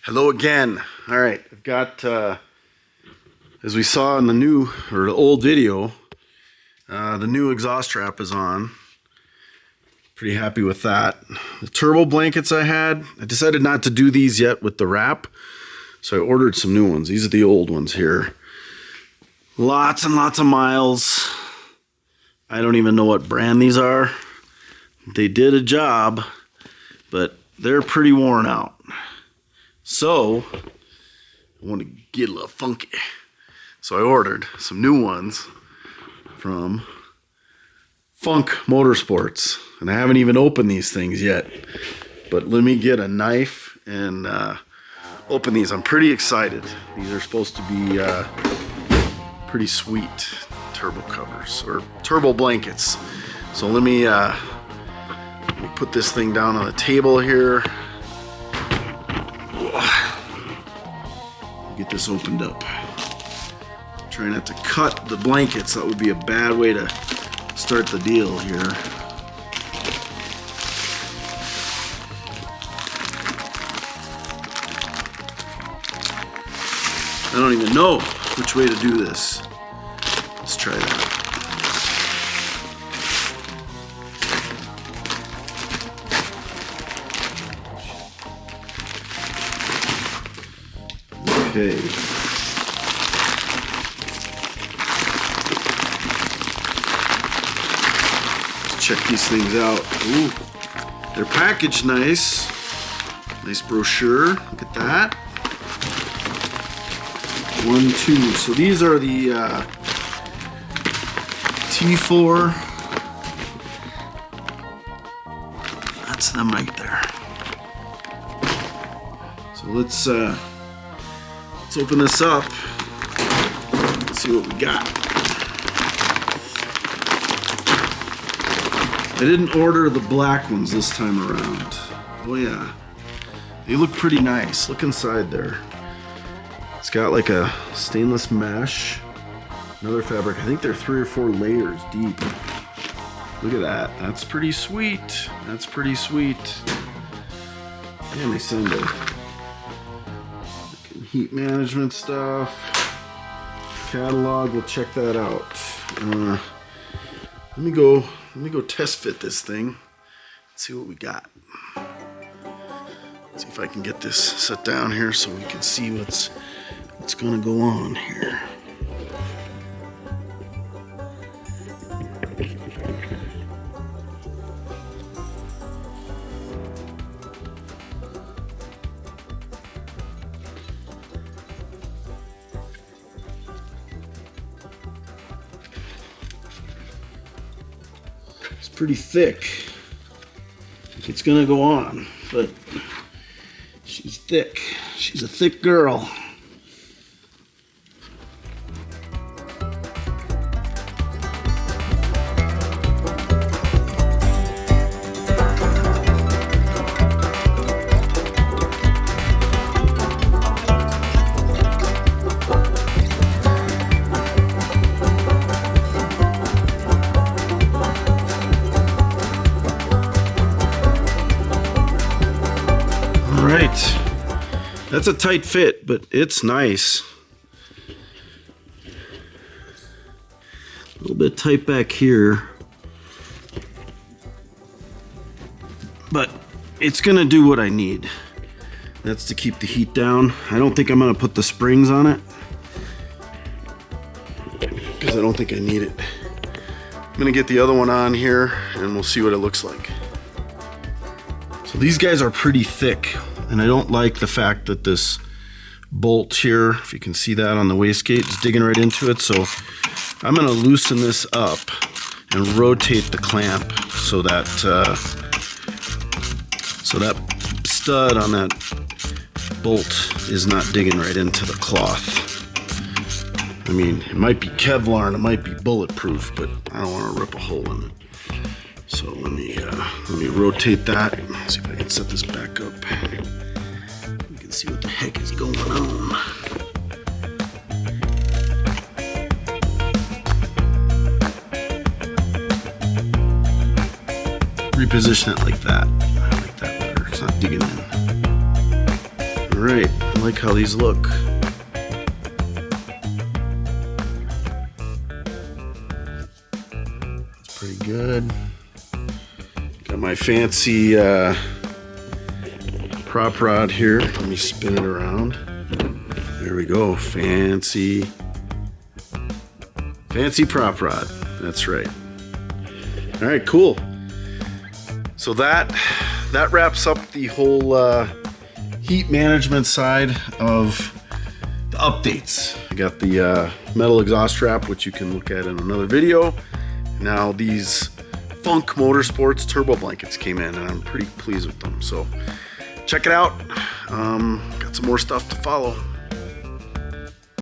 Hello again. All right, I've got, as we saw in the new, or the old video, the new exhaust trap is on. Pretty happy with that. The turbo blankets I decided not to do these yet with the wrap, so I ordered some new ones. These are the old ones here. Lots and lots of miles. I don't even know what brand these are. They did a job, but they're pretty worn out. So, I want to get a little funky. So I ordered some new ones from Funk Motorsports. And I haven't even opened these things yet. But let me get a knife and open these. I'm pretty excited. These are supposed to be pretty sweet turbo covers, or turbo blankets. So let me put this thing down on the table here. Get this opened up. Try not to cut the blankets. That would be a bad way to start the deal here. I don't even know which way to do this. Let's try that. Okay. Let's check these things out. Ooh, they're packaged nice. Nice brochure. Look at that. 1, 2. So these are the T4. That's them right there. So let's open this up. Let's see what we got. I didn't order the black ones this time around. Oh yeah. They look pretty nice. Look inside there. It's got like a stainless mesh. Another fabric. I think they're 3 or 4 layers deep. Look at that. That's pretty sweet. That's pretty sweet. And they send it. Heat management stuff, catalog. We'll check that out. Let me go test fit this thing. Let's see what we got. See if I can get this set down here so we can see what's gonna go on here. It's pretty thick. It's gonna go on, but she's thick. She's a thick girl. Right, that's a tight fit, but it's nice. A little bit tight back here, but it's gonna do what I need. That's to keep the heat down. I don't think I'm gonna put the springs on it because I don't think I need it. I'm gonna get the other one on here and we'll see what it looks like. So these guys are pretty thick. And I don't like the fact that this bolt here, if you can see that on the wastegate, is digging right into it. So I'm going to loosen this up and rotate the clamp so that stud on that bolt is not digging right into the cloth. I mean, it might be Kevlar and it might be bulletproof, but I don't want to rip a hole in it. So let me rotate that. See if I can set this back up. We can see what the heck is going on. Reposition it like that. I like that better. It's not digging in. right, I like how these look. It's pretty good. Got my fancy prop rod here. Let me spin it around. There we go. Fancy prop rod. That's right. All right, cool. So that wraps up the whole heat management side of the updates. I got the metal exhaust strap, which you can look at in another video. Now these Funk Motorsports turbo blankets came in, and I'm pretty pleased with them. So check it out. Got some more stuff to follow.